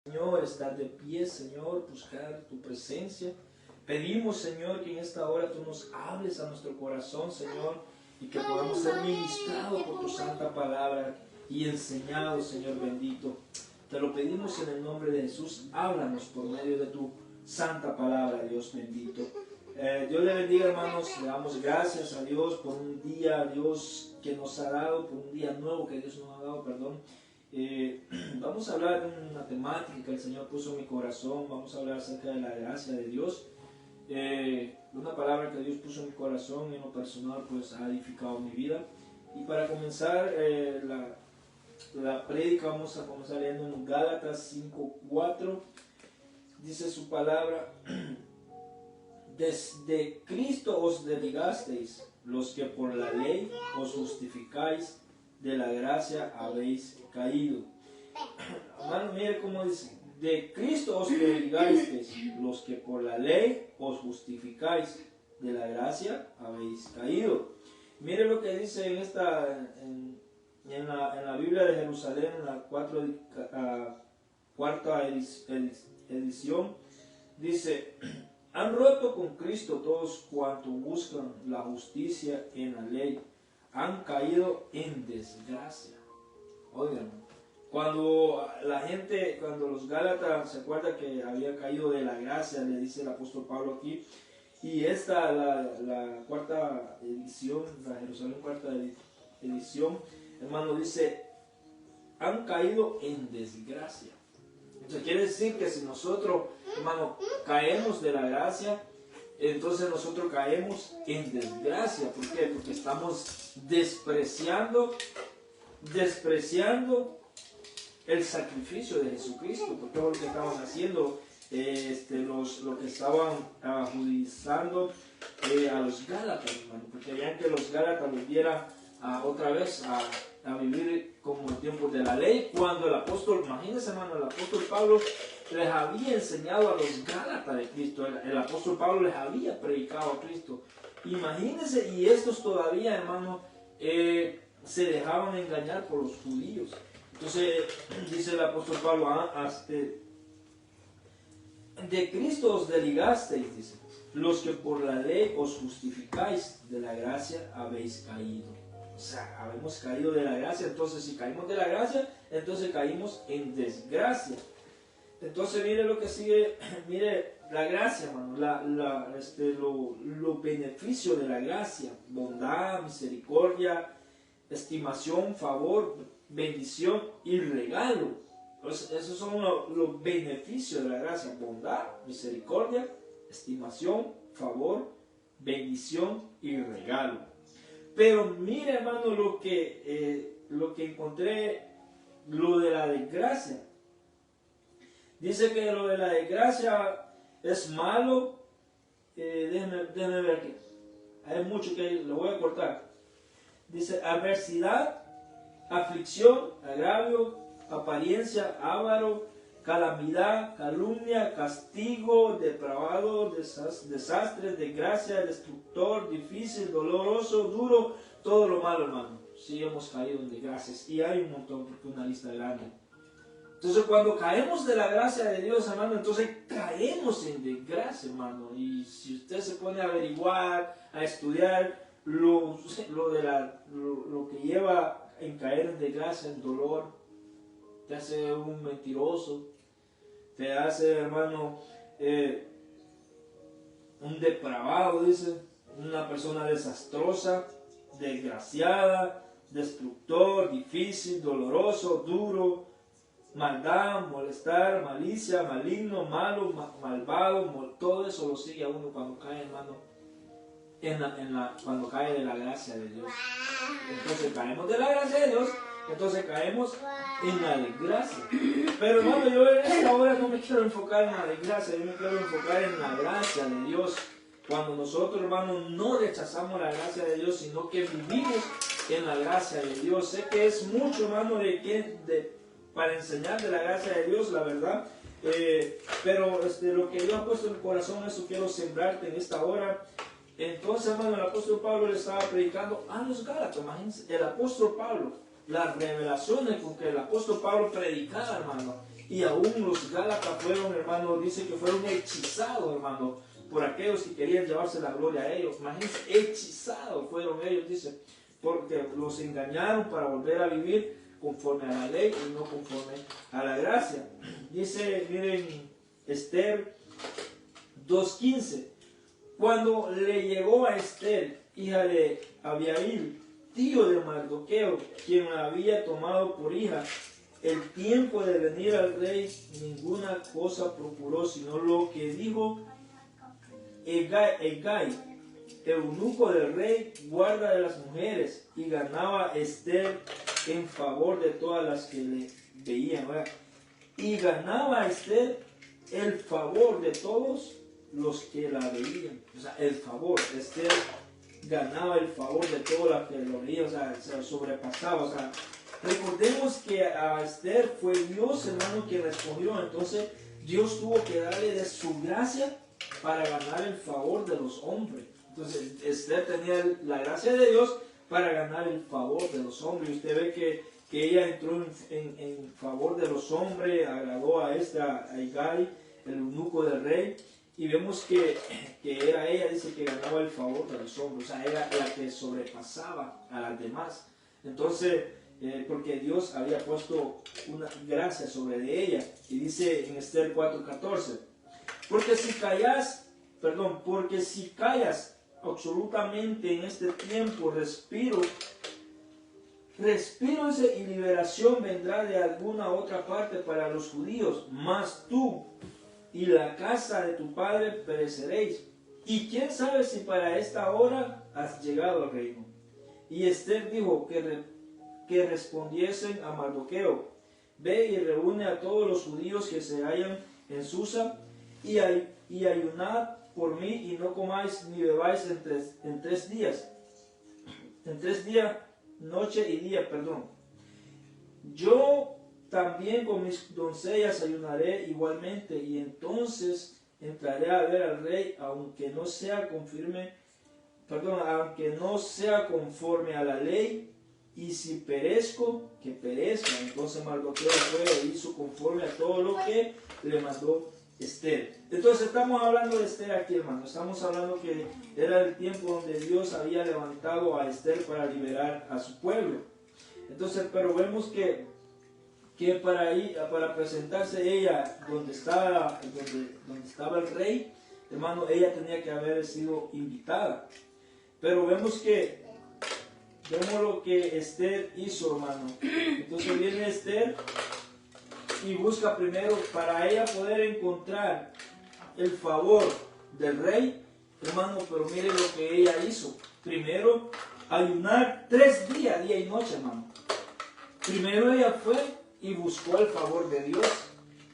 Señor, estar de pie, Señor, buscar tu presencia. Pedimos, Señor, que en esta hora tú nos hables a nuestro corazón, Señor, y que podamos ser ministrados por tu santa palabra y enseñados, Señor bendito. Te lo pedimos en el nombre de Jesús. Háblanos por medio de tu santa palabra, Dios bendito. Dios le bendiga, hermanos. Le damos gracias a Dios por un día, Dios, que nos ha dado, por un día nuevo que Dios nos ha dado, perdón. Vamos a hablar de una temática que el Señor puso en mi corazón. Vamos a hablar acerca de la gracia de Dios. Una palabra que Dios puso en mi corazón, en lo personal, pues ha edificado mi vida. Y para comenzar la prédica, vamos a comenzar leyendo en Gálatas 5:4. Dice su palabra: desde Cristo os desligasteis, los que por la ley os justificáis, de la gracia habéis caído. Hermano, mire cómo dice: de Cristo os desligasteis, los que por la ley os justificáis, de la gracia habéis caído. Mire lo que dice en la Biblia de Jerusalén, en la cuarta edición, dice: han roto con Cristo todos cuantos buscan la justicia en la ley, han caído en desgracia. Oigan, cuando los Gálatas se acuerdan que había caído de la gracia, le dice el apóstol Pablo aquí, y la cuarta edición, la Jerusalén cuarta edición, hermano, dice: han caído en desgracia. Entonces quiere decir que si nosotros, hermano, caemos de la gracia, entonces nosotros caemos en desgracia. ¿Por qué? Porque estamos despreciando el sacrificio de Jesucristo, porque es lo que estaban haciendo lo que estaban judiciando a los Gálatas, hermano, porque querían que los Gálatas volvieran otra vez a vivir como en tiempos de la ley, cuando el apóstol, imagínense, hermano, el apóstol Pablo les había enseñado a los Gálatas de Cristo. El apóstol Pablo les había predicado a Cristo. Imagínense, y estos todavía, hermano, se dejaban engañar por los judíos. Entonces dice el apóstol Pablo: de Cristo os desligasteis, dice, los que por la ley os justificáis, de la gracia habéis caído. O sea, habemos caído de la gracia. Entonces, si caímos de la gracia, entonces caímos en desgracia. Entonces, mire lo que sigue, mire la gracia, hermano, los beneficios de la gracia: bondad, misericordia, estimación, favor, bendición y regalo. Entonces, esos son los beneficios de la gracia: bondad, misericordia, estimación, favor, bendición y regalo. Pero mire, hermano, lo que encontré, lo de la desgracia. Dice que lo de la desgracia es malo. Déjenme ver aquí. Hay mucho que lo voy a cortar. Dice: adversidad, aflicción, agravio, apariencia, avaro, calamidad, calumnia, castigo, depravado, desastre, desgracia, destructor, difícil, doloroso, duro, todo lo malo, hermano. Sí, hemos caído en desgracias, y hay un montón, porque una lista grande. Entonces, cuando caemos de la gracia de Dios, hermano, entonces caemos en desgracia, hermano. Y si usted se pone a averiguar, a estudiar lo que lleva en caer en desgracia, en dolor, te hace un mentiroso, te hace, hermano, un depravado, dice, una persona desastrosa, desgraciada, destructor, difícil, doloroso, duro, maldad, molestar, malicia, maligno, malo, malvado, todo eso lo sigue a uno cuando cae, hermano, cuando cae de la gracia de Dios. Entonces caemos de la gracia de Dios, entonces caemos en la desgracia. Pero, hermano, yo en esta hora no me quiero enfocar en la desgracia, yo me quiero enfocar en la gracia de Dios. Cuando nosotros, hermano, no rechazamos la gracia de Dios, sino que vivimos en la gracia de Dios. Sé que es mucho, hermano, para enseñar de la gracia de Dios, la verdad. Pero lo que Dios ha puesto en el corazón, eso quiero sembrarte en esta hora. Entonces, hermano, el apóstol Pablo le estaba predicando a los Gálatas. Imagínense, el apóstol Pablo, las revelaciones con que el apóstol Pablo predicaba, hermano, Y aún los Gálatas fueron, hermano, dice que fueron hechizados, hermano, por aquellos que querían llevarse la gloria a ellos. Imagínense, hechizados fueron ellos, dice, porque los engañaron para volver a vivir conforme a la ley y no conforme a la gracia. Dice, miren, Esther 2:15, cuando le llegó a Esther, hija de Abihail, tío de Mardoqueo, quien la había tomado por hija, el tiempo de venir al rey, ninguna cosa procuró, sino lo que dijo Hegai, eunuco del rey, guarda de las mujeres, y ganaba Esther en favor de todas las que le veían, ¿verdad? Y ganaba Esther el favor de todos los que la veían. O sea, el favor, Esther ganaba el favor de todos los que lo veían, o sea, se sobrepasaba. O sea, recordemos que a Esther fue Dios, hermano, quien la escogió. Entonces Dios tuvo que darle de su gracia para ganar el favor de los hombres. Entonces Esther tenía la gracia de Dios para ganar el favor de los hombres. Y usted ve que ella entró en favor de los hombres, agradó a Hegai, el eunuco del rey. Y vemos que era ella, dice, que ganaba el favor de los hombres. O sea, era la que sobrepasaba a las demás. Entonces, porque Dios había puesto una gracia sobre de ella. Y dice en Esther 4:14, porque si callas absolutamente en este tiempo, respiro y liberación vendrá de alguna otra parte para los judíos, mas tú y la casa de tu padre pereceréis. Y quién sabe si para esta hora has llegado al reino. Y Esther dijo que respondiesen a Mardoqueo, ve y reúne a todos los judíos que se hallan en Susa y ayunad por mí y no comáis ni bebáis en 3 días. En 3 días, noche y día, perdón. Yo también con mis doncellas ayunaré igualmente, y entonces entraré a ver al rey, aunque no sea conforme a la ley, y si perezco, que perezca. Entonces Mardoqueo fue e hizo conforme a todo lo que le mandó Esther. Entonces estamos hablando de Esther aquí, hermano. Estamos hablando que era el tiempo donde Dios había levantado a Esther para liberar a su pueblo. Entonces, pero vemos que para presentarse ella donde estaba el rey, hermano, ella tenía que haber sido invitada. Pero vemos lo que Esther hizo, hermano. Entonces viene Esther y busca primero, para ella poder encontrar el favor del rey, hermano. Pero mire lo que ella hizo. Primero, ayunar 3 días, día y noche, hermano. Primero ella fue y buscó el favor de Dios.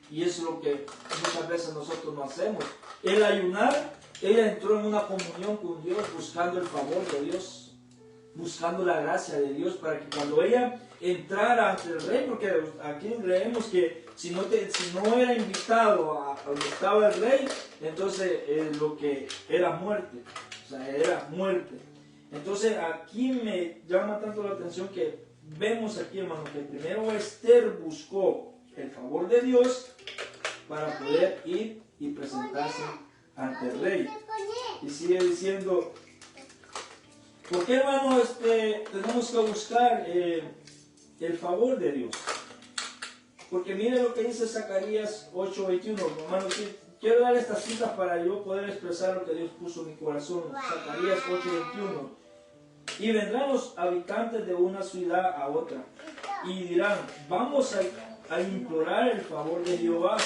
Y eso es lo que muchas veces nosotros no hacemos. El ayunar, ella entró en una comunión con Dios, buscando el favor de Dios, buscando la gracia de Dios, para que cuando ella entrara ante el rey, porque aquí leemos que si no era invitado a donde estaba el rey, entonces lo que era muerte, o sea, era muerte. Entonces aquí me llama tanto la atención que vemos aquí, hermano, que primero Esther buscó el favor de Dios para poder ir y presentarse ante el rey. Y sigue diciendo, ¿por qué, hermano, tenemos que buscar el favor de Dios? Porque mire lo que dice Zacarías 8:21, hermano. Quiero dar estas citas para yo poder expresar lo que Dios puso en mi corazón. Zacarías 8:21. Y vendrán los habitantes de una ciudad a otra y dirán, vamos a implorar el favor de Jehová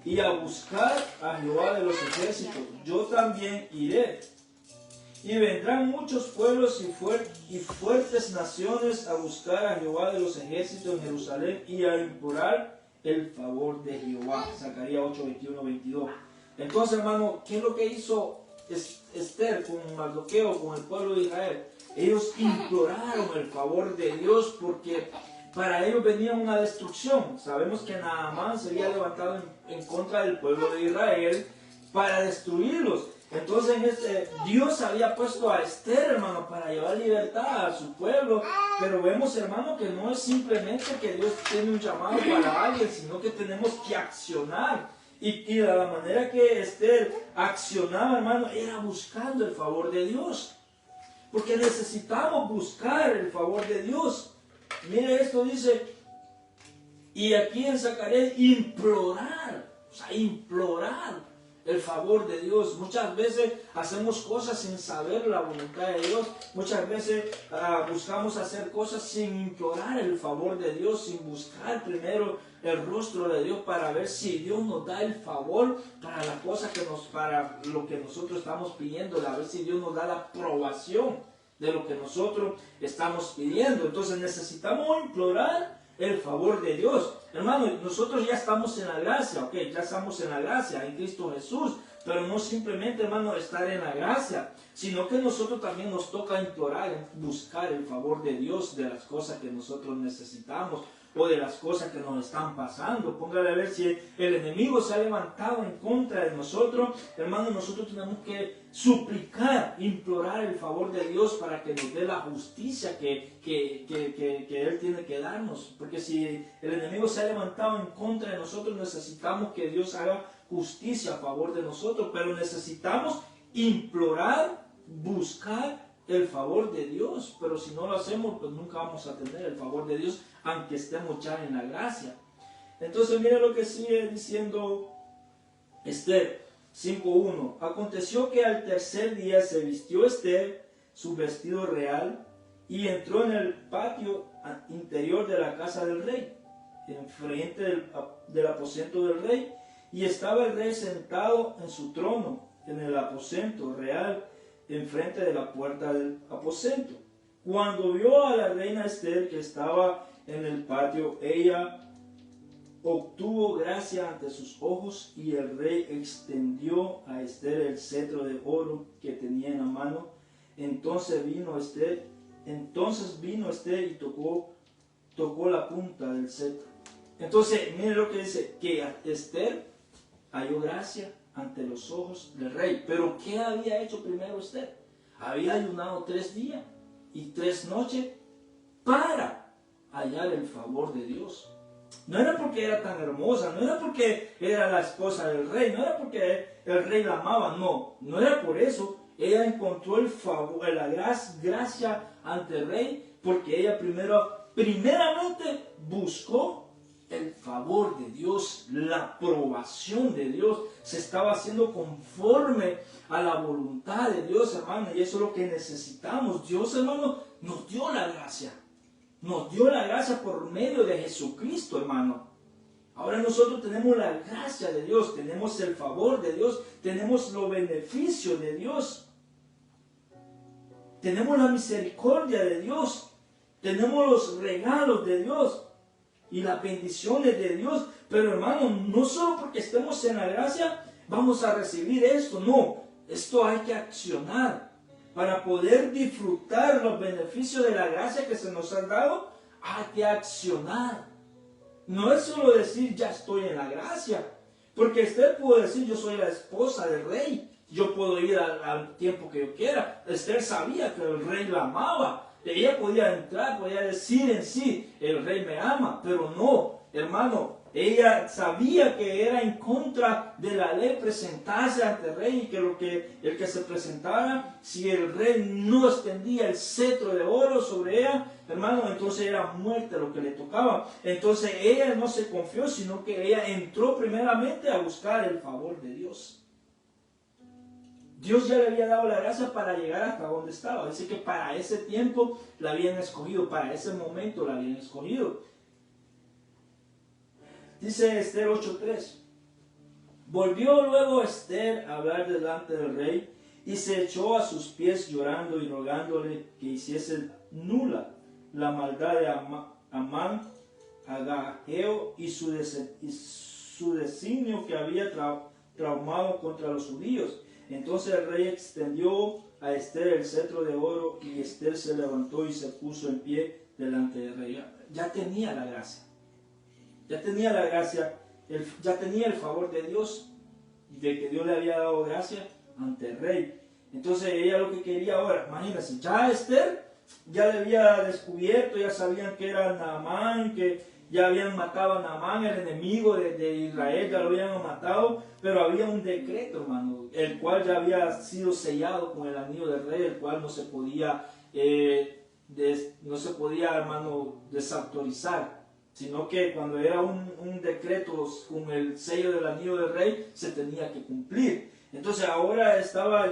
y a buscar a Jehová de los ejércitos. Yo también iré. Y vendrán muchos pueblos y fuertes naciones a buscar a Jehová de los ejércitos en Jerusalén y a implorar el favor de Jehová. Zacarías 8:21-22. Entonces, hermano, ¿qué es lo que hizo Esther con Mardoqueo, con el pueblo de Israel? Ellos imploraron el favor de Dios porque para ellos venía una destrucción. Sabemos que Naamán se había levantado en contra del pueblo de Israel para destruirlos. Entonces Dios había puesto a Esther, hermano, para llevar libertad a su pueblo. Pero vemos, hermano, que no es simplemente que Dios tiene un llamado para alguien, sino que tenemos que accionar. Y de la manera que Esther accionaba, hermano, era buscando el favor de Dios. Porque necesitamos buscar el favor de Dios. Mire esto, dice, y aquí en Zacarías, implorar, o sea, implorar el favor de Dios. Muchas veces hacemos cosas sin saber la voluntad de Dios. Muchas veces buscamos hacer cosas sin implorar el favor de Dios, sin buscar primero el rostro de Dios para ver si Dios nos da el favor para la cosa para lo que nosotros estamos pidiendo, a ver si Dios nos da la aprobación de lo que nosotros estamos pidiendo. Entonces necesitamos implorar el favor de Dios. Hermano, nosotros ya estamos en la gracia, ok, ya estamos en la gracia en Cristo Jesús, pero no simplemente, hermano, estar en la gracia, sino que nosotros también nos toca implorar, buscar el favor de Dios de las cosas que nosotros necesitamos o de las cosas que nos están pasando. Póngale a ver si el enemigo se ha levantado en contra de nosotros. Hermano, nosotros tenemos que suplicar, implorar el favor de Dios para que nos dé la justicia que Él tiene que darnos. Porque si el enemigo se ha levantado en contra de nosotros, necesitamos que Dios haga justicia a favor de nosotros. Pero necesitamos implorar, buscar el favor de Dios. Pero si no lo hacemos, pues nunca vamos a tener el favor de Dios, aunque estemos ya en la gracia. Entonces mire lo que sigue diciendo Esther 5.1. Aconteció que al tercer día se vistió Esther su vestido real y entró en el patio interior de la casa del rey, enfrente del aposento del rey, y estaba el rey sentado en su trono en el aposento real, enfrente de la puerta del aposento. Cuando vio a la reina Esther que estaba en el patio, ella obtuvo gracia ante sus ojos, y el rey extendió a Esther el cetro de oro que tenía en la mano. Entonces vino Esther y tocó la punta del cetro. Entonces, miren lo que dice, que Esther halló gracia ante los ojos del rey. Pero ¿qué había hecho primero Esther? Había ayunado 3 días y 3 noches para hallar el favor de Dios. No era porque era tan hermosa, no era porque era la esposa del rey, no era porque el rey la amaba, no era por eso. Ella encontró el favor, la gracia ante el rey, porque ella primeramente buscó el favor de Dios, la aprobación de Dios. Se estaba haciendo conforme a la voluntad de Dios, hermano, y eso es lo que necesitamos. Dios, hermano, nos dio la gracia. Nos dio la gracia por medio de Jesucristo, hermano. Ahora nosotros tenemos la gracia de Dios, tenemos el favor de Dios, tenemos los beneficios de Dios, tenemos la misericordia de Dios, tenemos los regalos de Dios y las bendiciones de Dios. Pero, hermano, no solo porque estemos en la gracia vamos a recibir esto, no. Esto hay que accionar. Para poder disfrutar los beneficios de la gracia que se nos ha dado, hay que accionar. No es solo decir, ya estoy en la gracia. Porque Esther pudo decir, yo soy la esposa del rey, yo puedo ir al tiempo que yo quiera. Esther sabía que el rey la amaba. Ella podía entrar, podía decir en sí, el rey me ama. Pero no, hermano, ella sabía que era en contra de la ley presentarse ante el rey, y que el que se presentara, si el rey no extendía el cetro de oro sobre ella, hermano, entonces era muerte lo que le tocaba. Entonces ella no se confió, sino que ella entró primeramente a buscar el favor de Dios. Dios ya le había dado la gracia para llegar hasta donde estaba. Así que para ese tiempo la habían escogido, para ese momento la habían escogido. Dice Esther 8.3. Volvió luego Esther a hablar delante del rey y se echó a sus pies llorando y rogándole que hiciese nula la maldad de Amán, Agageo y su designio que había traumado contra los judíos. Entonces el rey extendió a Esther el cetro de oro, y Esther se levantó y se puso en pie delante del rey. Ya tenía la gracia. Ya tenía la gracia, ya tenía el favor de Dios, de que Dios le había dado gracia. ante el rey. Entonces ella lo que quería ahora, imagínense, ya Esther ya le había descubierto, ya sabían que era Naamán, que ya habían matado a Naamán, el enemigo de Israel, ya lo habían matado, pero había un decreto, hermano, el cual ya había sido sellado con el anillo del rey, el cual no se podía, hermano, desautorizar, sino que cuando era un decreto con el sello del anillo del rey, se tenía que cumplir. Entonces ahora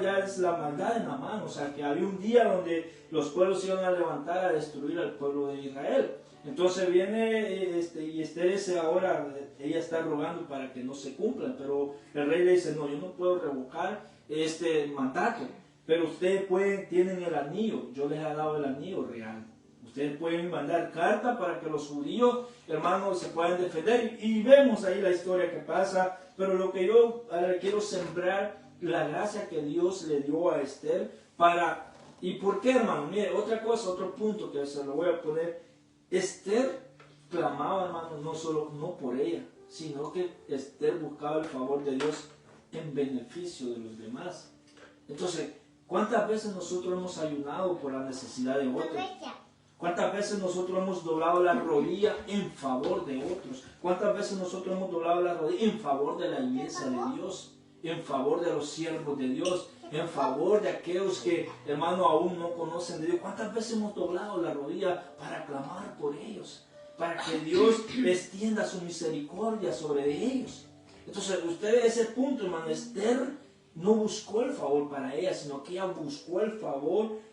ya es la maldad de Naamán, o sea que había un día donde los pueblos se iban a levantar a destruir al pueblo de Israel. Entonces viene y Esther ahora, ella está rogando para que no se cumplan, pero el rey le dice, no, yo no puedo revocar este mandato, pero ustedes tienen el anillo, yo les he dado el anillo real. Ustedes pueden mandar carta para que los judíos, hermanos, se puedan defender. Y vemos ahí la historia que pasa. Pero lo que yo quiero sembrar, la gracia que Dios le dio a Esther para... ¿Y por qué, hermano? Mire, otra cosa, otro punto que se lo voy a poner. Esther clamaba, hermano, no por ella, sino que Esther buscaba el favor de Dios en beneficio de los demás. Entonces, ¿cuántas veces nosotros hemos ayunado por la necesidad de otros? ¿Cuántas veces nosotros hemos doblado la rodilla en favor de otros? ¿Cuántas veces nosotros hemos doblado la rodilla en favor de la iglesia de Dios? En favor de los siervos de Dios, en favor de aquellos que, hermano, aún no conocen de Dios. ¿Cuántas veces hemos doblado la rodilla para clamar por ellos? Para que Dios extienda su misericordia sobre ellos. Entonces, usted ese punto, hermano, Esther no buscó el favor para ella, sino que ella buscó el favor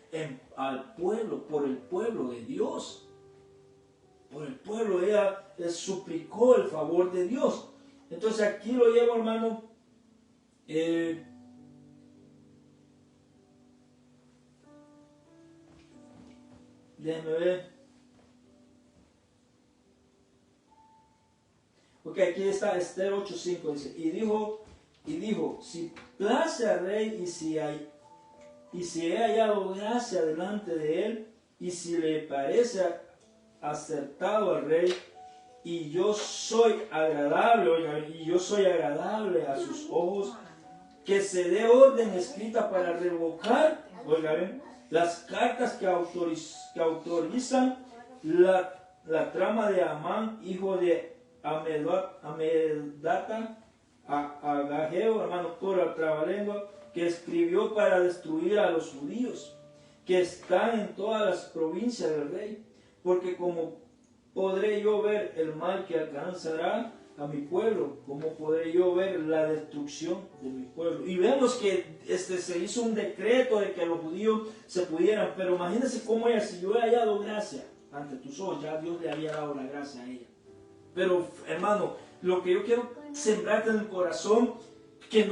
al pueblo, por el pueblo de Dios. Por el pueblo, ella suplicó el favor de Dios. Entonces aquí lo llevo, hermano. Déjenme ver. Ok, aquí está Esther 8:5, dice, y dijo, si place al rey y si he hallado gracia delante de él, y si le parece acertado al rey, y yo soy agradable a sus ojos, que se dé orden escrita para revocar, las cartas que autorizan la trama de Amán, hijo de Amedata, a Agageo, hermano, por el trabalengua, que escribió para destruir a los judíos que están en todas las provincias del rey, porque como podré yo ver el mal que alcanzará a mi pueblo, como podré yo ver la destrucción de mi pueblo. Y vemos que se hizo un decreto de que los judíos se pudieran, pero imagínense cómo ella, si yo he hallado gracia ante tus ojos, ya Dios le había dado la gracia a ella. Pero hermano, lo que yo quiero sembrarte en el corazón, que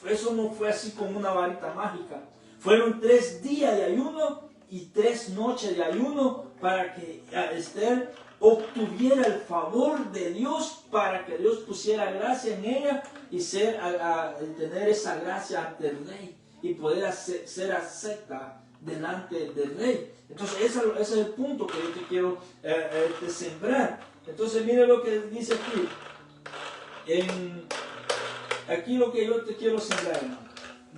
eso no fue así como una varita mágica. Fueron 3 días de ayuno y 3 noches de ayuno para que Esther obtuviera el favor de Dios, para que Dios pusiera gracia en ella y tener esa gracia ante el rey y poder ser acepta delante del rey. Entonces ese es el punto que yo te quiero sembrar. Entonces mire lo que dice aquí. Aquí lo que yo te quiero sembrar, hermano.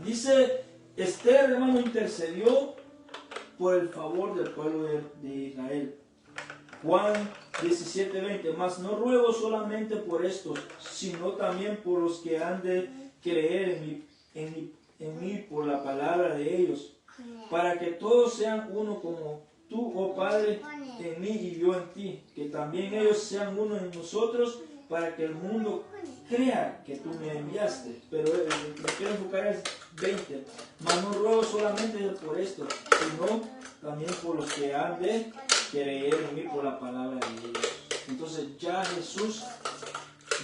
Dice, Esther, hermano, intercedió por el favor del pueblo de Israel. Juan 17:20, mas no ruego solamente por estos, sino también por los que han de creer en mí por la palabra de ellos, para que todos sean uno como tú, oh Padre, en mí y yo en ti, que también ellos sean uno en nosotros, para que el mundo crea que tú me enviaste. Pero me quiero enfocar en 20. Mas no ruego solamente por esto, sino también por los que han de creer en mí por la palabra de ellos. Entonces ya Jesús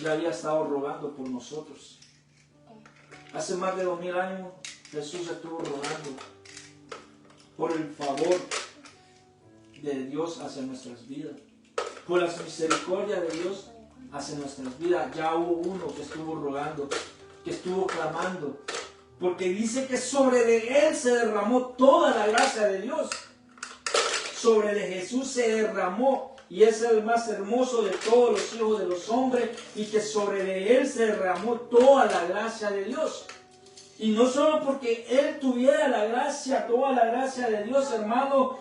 ya había estado rogando por nosotros. Hace más de 2000 años Jesús estuvo rogando por el favor de Dios hacia nuestras vidas, por las misericordias de Dios hacia nuestras vidas. Ya hubo uno que estuvo rogando, que estuvo clamando, porque dice que sobre de él se derramó toda la gracia de Dios. Sobre de Jesús se derramó, y es el más hermoso de todos los hijos de los hombres, y que sobre de él se derramó toda la gracia de Dios. Y no solo porque él tuviera la gracia, toda la gracia de Dios, hermano,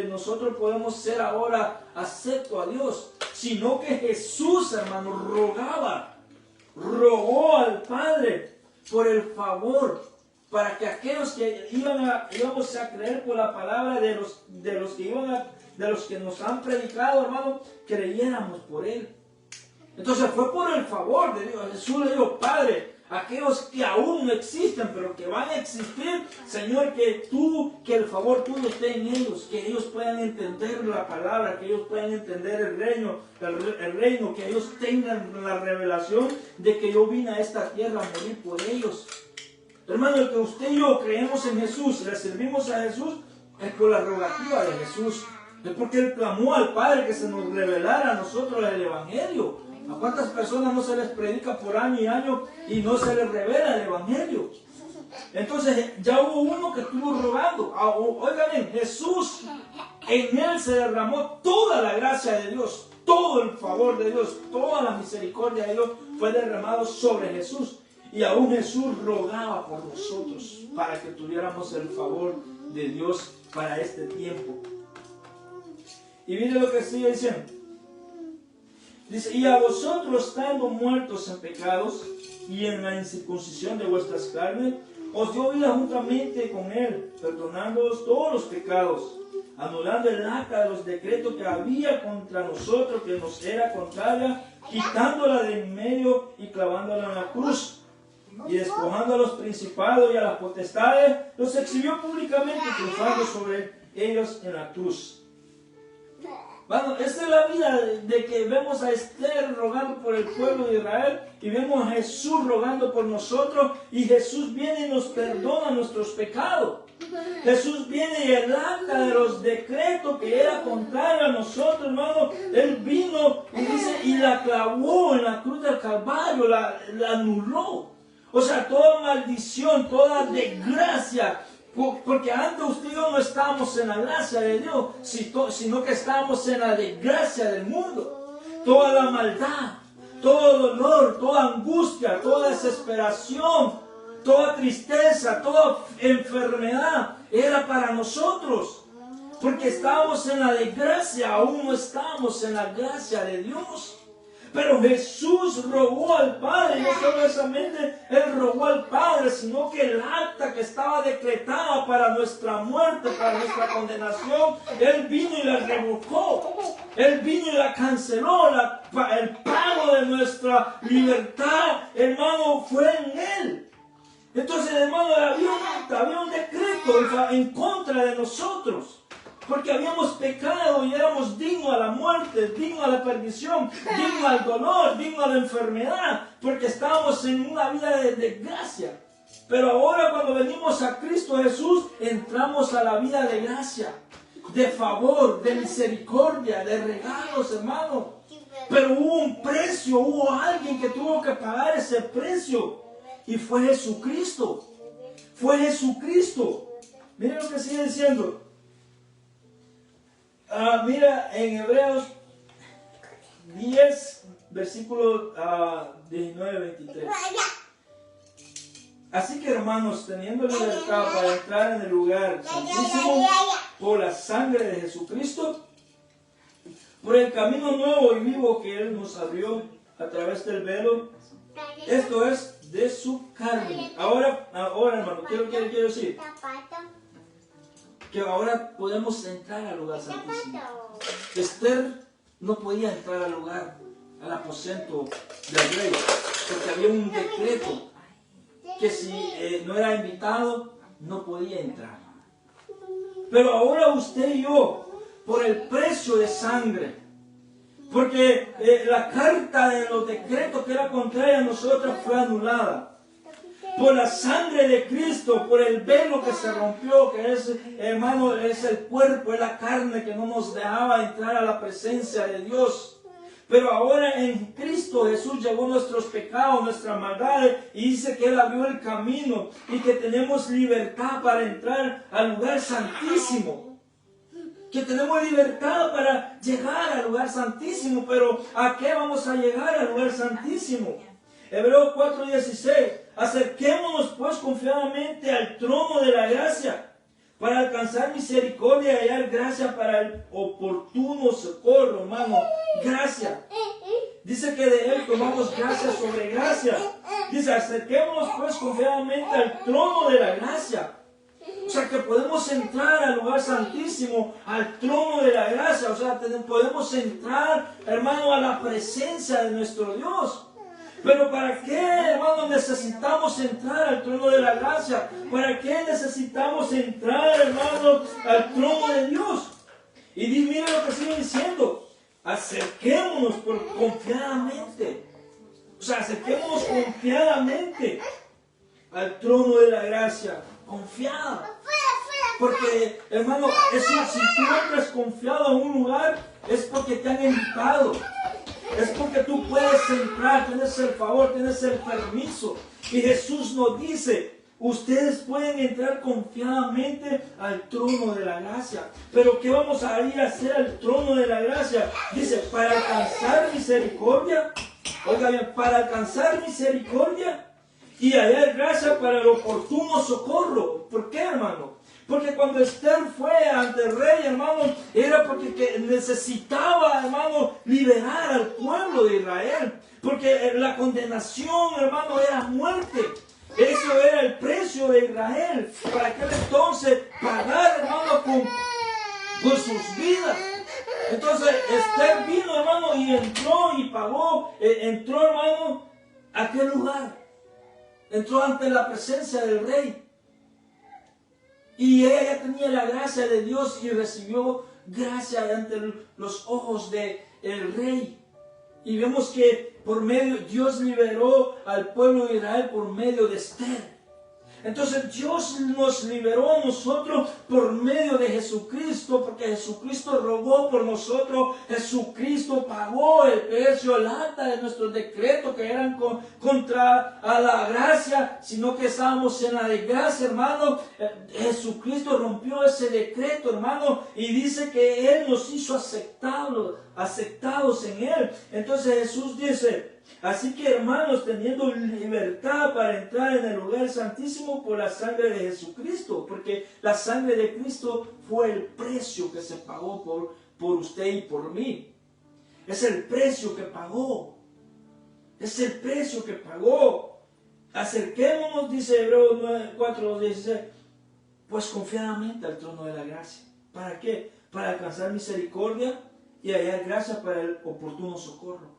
nosotros podemos ser ahora acepto a Dios, sino que Jesús, hermano, rogó al Padre por el favor, para que aquellos que íbamos a creer por la palabra de los que nos han predicado, hermano, creyéramos por él. Entonces fue por el favor de Dios. Jesús le dijo: Padre, aquellos que aún no existen, pero que van a existir, Señor, que el favor tuyo esté en ellos, que ellos puedan entender la palabra, que ellos puedan entender el reino, que ellos tengan la revelación de que yo vine a esta tierra a morir por ellos. Hermano, el que usted y yo creemos en Jesús, le servimos a Jesús, es por la rogativa de Jesús. Es porque Él clamó al Padre que se nos revelara a nosotros el Evangelio. ¿A cuántas personas no se les predica por año y año y no se les revela el Evangelio? Entonces ya hubo uno que estuvo rogando. Oigan bien, Jesús, en Él se derramó toda la gracia de Dios, todo el favor de Dios, toda la misericordia de Dios fue derramado sobre Jesús. Y aún Jesús rogaba por nosotros para que tuviéramos el favor de Dios para este tiempo. Y mire lo que sigue diciendo. Dice: y a vosotros, estando muertos en pecados y en la incircuncisión de vuestras carnes, os dio vida juntamente con Él, perdonándoos todos los pecados, anulando el acta de los decretos que había contra nosotros, que nos era contraria, quitándola de en medio y clavándola en la cruz. Y despojando a los principados y a las potestades, los exhibió públicamente, triunfando sobre ellos en la cruz. Bueno, esta es la vida de que vemos a Esther rogando por el pueblo de Israel, y vemos a Jesús rogando por nosotros, y Jesús viene y nos perdona nuestros pecados. Jesús viene y el acta de los decretos que era contrario a nosotros, hermano, Él vino y dice, y la clavó en la cruz del Calvario, la anuló. O sea, toda maldición, toda desgracia, porque antes usted y yo no estábamos en la gracia de Dios, sino que estábamos en la desgracia del mundo. Toda la maldad, todo dolor, toda angustia, toda desesperación, toda tristeza, toda enfermedad era para nosotros. Porque estábamos en la desgracia, aún no estábamos en la gracia de Dios. Pero Jesús rogó al Padre, y no solamente Él rogó al Padre, sino que el acta que estaba decretada para nuestra muerte, para nuestra condenación, Él vino y la revocó. Él vino y la canceló. El pago de nuestra libertad, hermano, fue en Él. Entonces, hermano, había un acta, había un decreto en contra de nosotros. Porque habíamos pecado y éramos dignos a la muerte, dignos a la perdición, dignos al dolor, dignos a la enfermedad, porque estábamos en una vida de desgracia. Pero ahora, cuando venimos a Cristo Jesús, entramos a la vida de gracia, de favor, de misericordia, de regalos, hermano. Pero hubo un precio, hubo alguien que tuvo que pagar ese precio, y fue Jesucristo. Fue Jesucristo. Miren lo que sigue diciendo. Mira, en Hebreos 10, versículo 19-23. Así que, hermanos, teniendo libertad para entrar en el lugar santísimo por la sangre de Jesucristo, por el camino nuevo y vivo que Él nos abrió a través del velo, esto es, de su carne. Ahora hermano, quiero decir que ahora podemos entrar al lugar santísimo. Esther no podía entrar al aposento del rey, porque había un decreto que si no era invitado, no podía entrar. Pero ahora usted y yo, por el precio de sangre, porque la carta de los decretos que era contraria a nosotros fue anulada. Por la sangre de Cristo, por el velo que se rompió, que es, hermano, es el cuerpo, es la carne que no nos dejaba entrar a la presencia de Dios. Pero ahora en Cristo Jesús llevó nuestros pecados, nuestras maldades, y dice que Él abrió el camino y que tenemos libertad para entrar al lugar santísimo. Que tenemos libertad para llegar al lugar santísimo. Pero ¿a qué vamos a llegar al lugar santísimo? Hebreos 4:16. Acerquémonos pues confiadamente al trono de la gracia para alcanzar misericordia y hallar gracia para el oportuno socorro, hermano. Gracia. Dice que de Él tomamos gracia sobre gracia. Dice, acerquémonos pues confiadamente al trono de la gracia. O sea, que podemos entrar al lugar santísimo, al trono de la gracia. O sea, podemos entrar, hermano, a la presencia de nuestro Dios. Pero ¿para qué, hermano, necesitamos entrar al trono de la gracia? ¿Para qué necesitamos entrar, hermano, al trono de Dios? Y mira lo que sigue diciendo. Acerquémonos confiadamente. O sea, acerquémonos confiadamente al trono de la gracia. Confiada. Porque, hermano, si tú entras confiado a un lugar, es porque te han invitado. Es porque tú puedes entrar, tienes el favor, tienes el permiso. Y Jesús nos dice, ustedes pueden entrar confiadamente al trono de la gracia. Pero ¿qué vamos a ir a hacer al trono de la gracia? Dice, para alcanzar misericordia. Oiga bien, para alcanzar misericordia y hallar gracia para el oportuno socorro. ¿Por qué, hermano? Porque cuando Esther fue ante el rey, hermano, era porque necesitaba, hermano, liberar al pueblo de Israel. Porque la condenación, hermano, era muerte. Eso era el precio de Israel. Para aquel entonces pagar, hermano, con sus vidas. Entonces Esther vino, hermano, y entró y pagó. Entró, hermano, a aquel lugar. Entró ante la presencia del rey. Y ella ya tenía la gracia de Dios y recibió gracia ante los ojos del rey. Y vemos que Dios liberó al pueblo de Israel por medio de Esther. Entonces Dios nos liberó a nosotros por medio de Jesucristo, porque Jesucristo rogó por nosotros, Jesucristo pagó el precio, el acta de nuestros decretos que eran contra a la gracia, sino que estábamos en la desgracia, hermano. Jesucristo rompió ese decreto, hermano, y dice que Él nos hizo aceptados en Él. Entonces Jesús dice, así que, hermanos, teniendo libertad para entrar en el lugar santísimo por la sangre de Jesucristo, porque la sangre de Cristo fue el precio que se pagó por usted y por mí. Es el precio que pagó. Es el precio que pagó. Acerquémonos, dice Hebreos 4:16, pues confiadamente al trono de la gracia. ¿Para qué? Para alcanzar misericordia y hallar gracia para el oportuno socorro.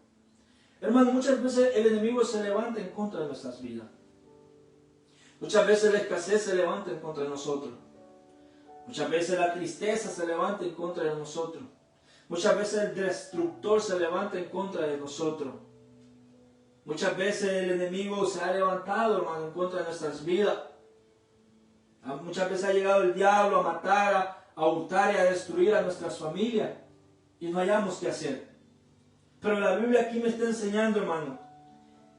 Hermano, muchas veces el enemigo se levanta en contra de nuestras vidas. Muchas veces la escasez se levanta en contra de nosotros. Muchas veces la tristeza se levanta en contra de nosotros. Muchas veces el destructor se levanta en contra de nosotros. Muchas veces el enemigo se ha levantado, hermano, en contra de nuestras vidas. Muchas veces ha llegado el diablo a matar, a hurtar y a destruir a nuestras familias. Y no hayamos qué hacer. Pero la Biblia aquí me está enseñando, hermano,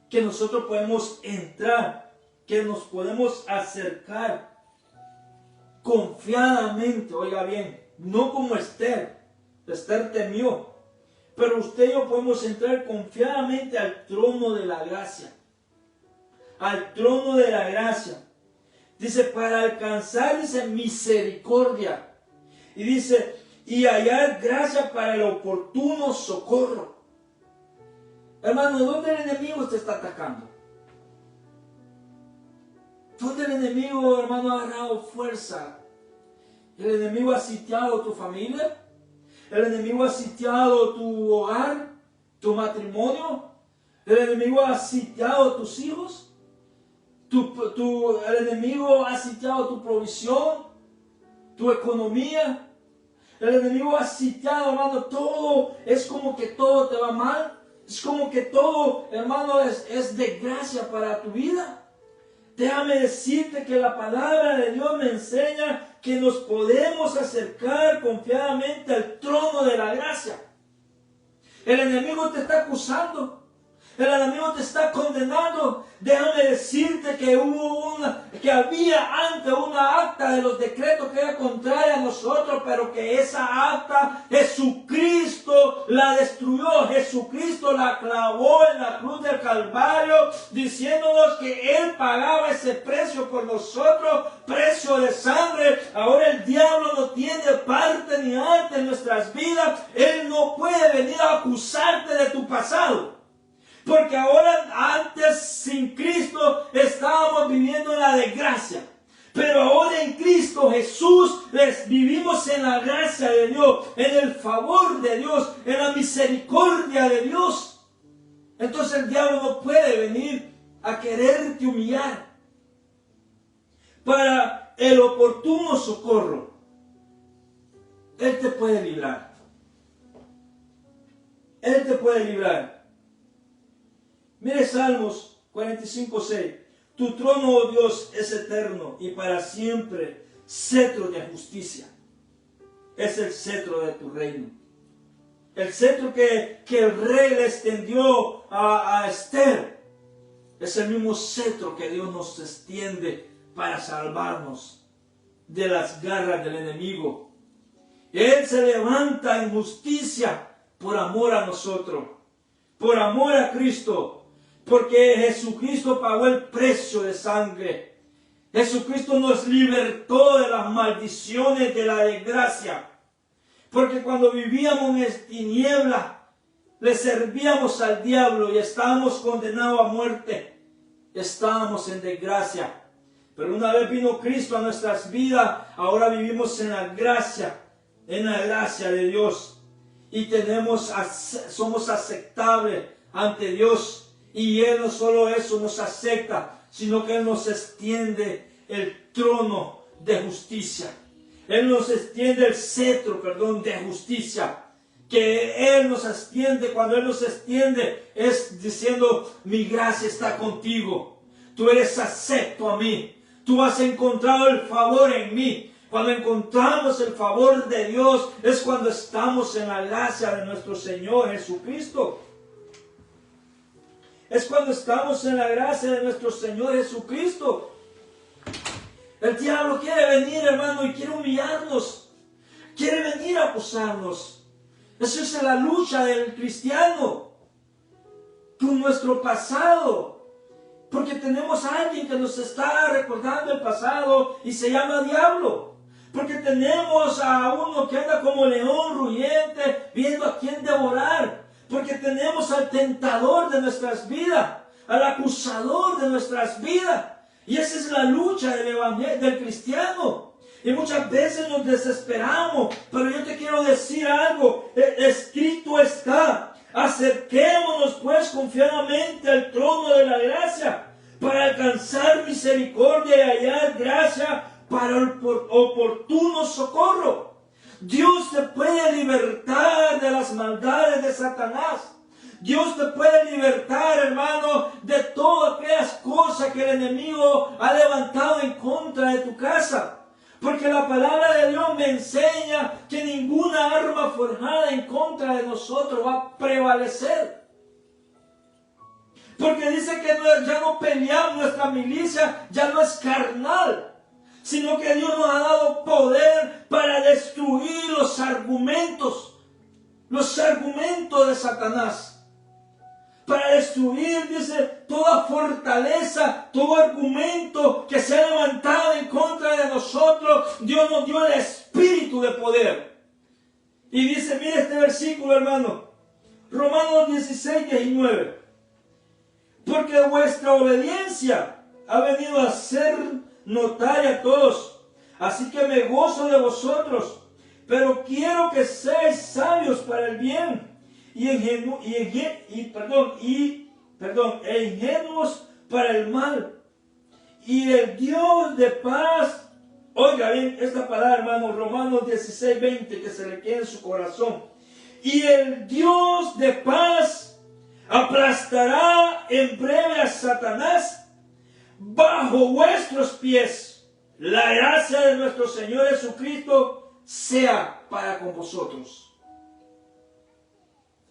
que nosotros podemos entrar, que nos podemos acercar confiadamente, oiga bien, no como Esther. Esther temió, pero usted y yo podemos entrar confiadamente al trono de la gracia. Al trono de la gracia. Dice, para alcanzar, dice, misericordia. Y dice, y hallar gracia para el oportuno socorro. Hermano, ¿dónde el enemigo te está atacando? ¿Dónde el enemigo, hermano, ha agarrado fuerza? ¿El enemigo ha sitiado tu familia? ¿El enemigo ha sitiado tu hogar, tu matrimonio? ¿El enemigo ha sitiado tus hijos? ¿El enemigo ha sitiado tu provisión, tu economía? El enemigo ha sitiado, hermano, todo. Es como que todo te va mal. Es como que todo, hermano, es desgracia para tu vida. Déjame decirte que la palabra de Dios me enseña que nos podemos acercar confiadamente al trono de la gracia. El enemigo te está acusando. El enemigo te está condenando. Déjame decirte que que había antes una acta de los decretos que era contraria a nosotros, pero que esa acta Jesucristo la destruyó, Jesucristo la clavó en la cruz del Calvario, diciéndonos que Él pagaba ese precio por nosotros, precio de sangre. Ahora el diablo no tiene parte ni arte en nuestras vidas. Él no puede venir a acusarte de tu pasado. Porque ahora, antes sin Cristo, estábamos viviendo en la desgracia. Pero ahora en Cristo Jesús vivimos en la gracia de Dios, en el favor de Dios, en la misericordia de Dios. Entonces el diablo no puede venir a quererte humillar. Para el oportuno socorro, Él te puede librar. Él te puede librar. Mire Salmos 45:6. Tu trono, oh Dios, es eterno y para siempre cetro de justicia. Es el cetro de tu reino. El cetro que el rey le extendió a Esther. Es el mismo cetro que Dios nos extiende para salvarnos de las garras del enemigo. Él se levanta en justicia por amor a nosotros. Por amor a Cristo. Porque Jesucristo pagó el precio de sangre. Jesucristo nos libertó de las maldiciones de la desgracia. Porque cuando vivíamos en tinieblas, le servíamos al diablo y estábamos condenados a muerte. Estábamos en desgracia. Pero una vez vino Cristo a nuestras vidas, ahora vivimos en la gracia de Dios. Y somos aceptables ante Dios. Y Él no solo eso nos acepta, sino que Él nos extiende el trono de justicia. Él nos extiende el cetro, de justicia. Que Él nos extiende, cuando Él nos extiende, es diciendo, mi gracia está contigo. Tú eres acepto a mí. Tú has encontrado el favor en mí. Cuando encontramos el favor de Dios, es cuando estamos en la gracia de nuestro Señor Jesucristo. Es cuando estamos en la gracia de nuestro Señor Jesucristo. El diablo quiere venir, hermano, y quiere humillarnos. Quiere venir a acusarnos. Eso es la lucha del cristiano con nuestro pasado. Porque tenemos a alguien que nos está recordando el pasado y se llama diablo. Porque tenemos a uno que anda como león rugiente, viendo a quién devorar. Porque tenemos al tentador de nuestras vidas, al acusador de nuestras vidas. Y esa es la lucha del cristiano. Y muchas veces nos desesperamos. Pero yo te quiero decir algo. Escrito está. Acerquémonos pues confiadamente al trono de la gracia, para alcanzar misericordia y hallar gracia para el oportuno socorro. Dios te puede libertar de las maldades de Satanás. Dios te puede libertar, hermano, de todas aquellas cosas que el enemigo ha levantado en contra de tu casa. Porque la palabra de Dios me enseña que ninguna arma forjada en contra de nosotros va a prevalecer. Porque dice que ya no peleamos, nuestra milicia ya no es carnal, sino que Dios nos ha dado poder para destruir los argumentos de Satanás. Para destruir, dice, toda fortaleza, todo argumento que se ha levantado en contra de nosotros. Dios nos dio el espíritu de poder. Y dice, mire este versículo, hermano, Romanos 16:19. Porque vuestra obediencia ha venido a ser notaria a todos, así que me gozo de vosotros, pero quiero que seáis sabios para el bien e ingenuos para el mal. Y el Dios de paz, oiga bien esta palabra, hermano, Romanos 16:20, que se le quede en su corazón. Y el Dios de paz aplastará en breve a Satanás bajo vuestros pies. La gracia de nuestro Señor Jesucristo sea para con vosotros.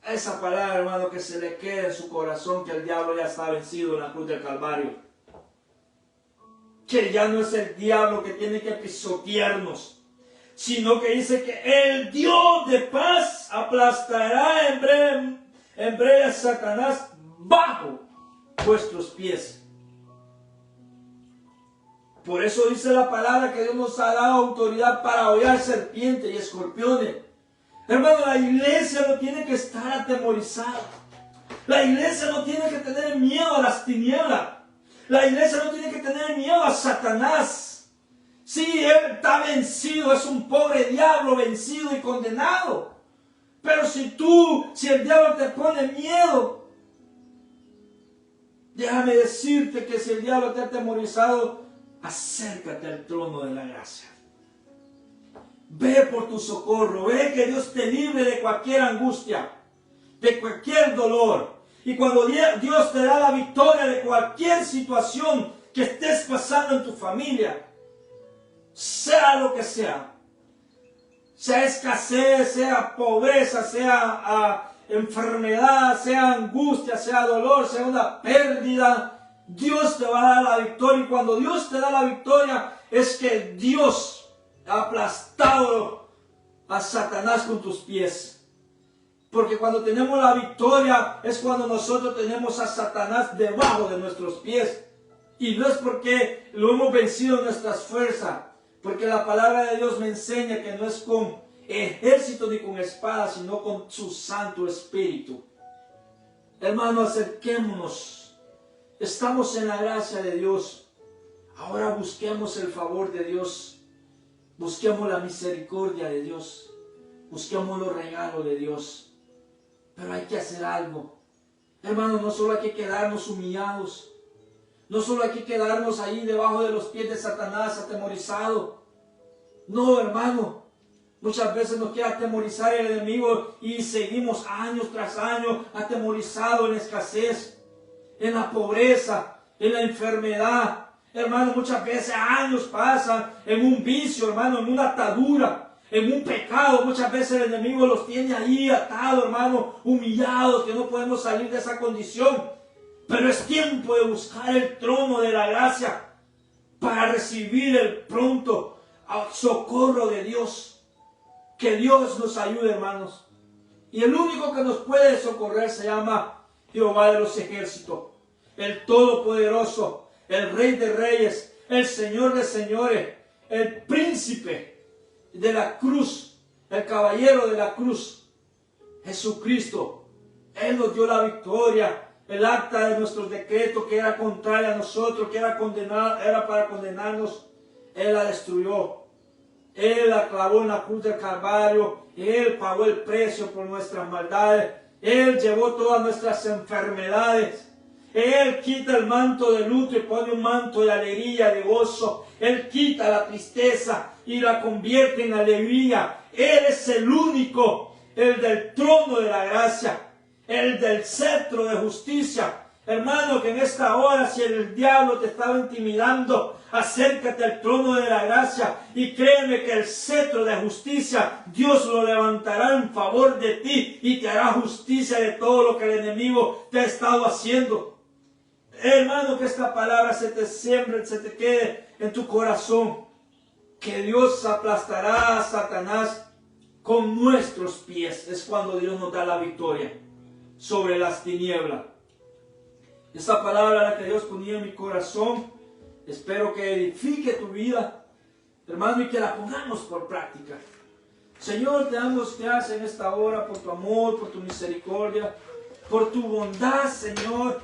Esa palabra, hermano, que se le quede en su corazón, que el diablo ya está vencido en la cruz del Calvario. que ya no es el diablo que tiene que pisotearnos, sino que dice que el Dios de paz aplastará en breve a Satanás bajo vuestros pies. Por eso dice la palabra que Dios nos ha dado autoridad para hollar serpientes y escorpiones. Hermano, la iglesia no tiene que estar atemorizada. La iglesia no tiene que tener miedo a las tinieblas. La iglesia no tiene que tener miedo a Satanás. Sí, él está vencido, es un pobre diablo vencido y condenado. Pero si el diablo te pone miedo, déjame decirte que si el diablo te ha atemorizado, acércate al trono de la gracia. Ve por tu socorro, ve que Dios te libre de cualquier angustia, de cualquier dolor. Y cuando Dios te da la victoria de cualquier situación que estés pasando en tu familia, sea lo que sea escasez, sea pobreza, sea enfermedad, sea angustia, sea dolor, sea una pérdida, Dios te va a dar la victoria. Y cuando Dios te da la victoria, es que Dios ha aplastado a Satanás con tus pies. Porque cuando tenemos la victoria es cuando nosotros tenemos a Satanás debajo de nuestros pies. Y no es porque lo hemos vencido en nuestras fuerzas, porque la palabra de Dios me enseña que no es con ejército ni con espada, sino con su Santo Espíritu. Hermano, acerquémonos. Estamos en la gracia de Dios. Ahora busquemos el favor de Dios. Busquemos la misericordia de Dios. Busquemos los regalos de Dios. Pero hay que hacer algo. Hermano, no solo hay que quedarnos humillados. No solo hay que quedarnos ahí debajo de los pies de Satanás, atemorizado. No, hermano. Muchas veces nos quiere atemorizar el enemigo y seguimos años tras años atemorizados en escasez, en la pobreza, en la enfermedad. Hermano, muchas veces años pasan en un vicio, hermano, en una atadura, en un pecado. Muchas veces el enemigo los tiene ahí atados, hermano, humillados, que no podemos salir de esa condición. Pero es tiempo de buscar el trono de la gracia para recibir el pronto socorro de Dios. Que Dios nos ayude, hermanos. Y el único que nos puede socorrer se llama Jehová de los ejércitos, el Todopoderoso, el Rey de Reyes, el Señor de Señores, el Príncipe de la cruz, el Caballero de la cruz, Jesucristo. Él nos dio la victoria. El acta de nuestros decretos que era contraria a nosotros, que era para condenarnos, Él la destruyó. Él la clavó en la cruz del Calvario. Él pagó el precio por nuestras maldades. Él llevó todas nuestras enfermedades. Él quita el manto de luto y pone un manto de alegría, de gozo. Él quita la tristeza y la convierte en alegría. Él es el único, el del trono de la gracia, el del cetro de justicia. Hermano, que en esta hora, si el diablo te estaba intimidando, acércate al trono de la gracia y créeme que el cetro de justicia, Dios lo levantará en favor de ti y te hará justicia de todo lo que el enemigo te ha estado haciendo. Hermano, que esta palabra se te siembre, se te quede en tu corazón, que Dios aplastará a Satanás con nuestros pies. Es cuando Dios nos da la victoria sobre las tinieblas. Esta palabra la que Dios ponía en mi corazón, espero que edifique tu vida, hermano, y que la pongamos por práctica. Señor, te damos gracias en esta hora por tu amor, por tu misericordia, por tu bondad, Señor,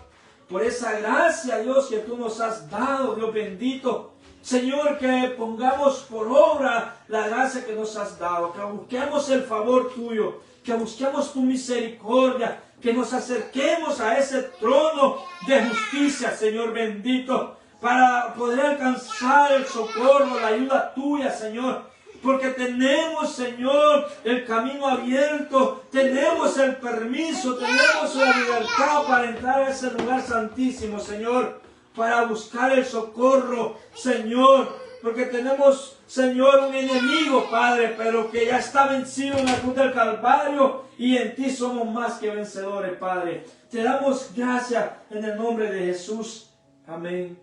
por esa gracia, Dios, que tú nos has dado, Dios bendito. Señor, que pongamos por obra la gracia que nos has dado, que busquemos el favor tuyo, que busquemos tu misericordia, que nos acerquemos a ese trono de justicia, Señor bendito, para poder alcanzar el socorro, la ayuda tuya, Señor. Porque tenemos, Señor, el camino abierto, tenemos el permiso, tenemos la libertad para entrar a ese lugar santísimo, Señor, para buscar el socorro, Señor. Porque tenemos, Señor, un enemigo, Padre, pero que ya está vencido en la cruz del Calvario y en ti somos más que vencedores, Padre. Te damos gracias en el nombre de Jesús. Amén.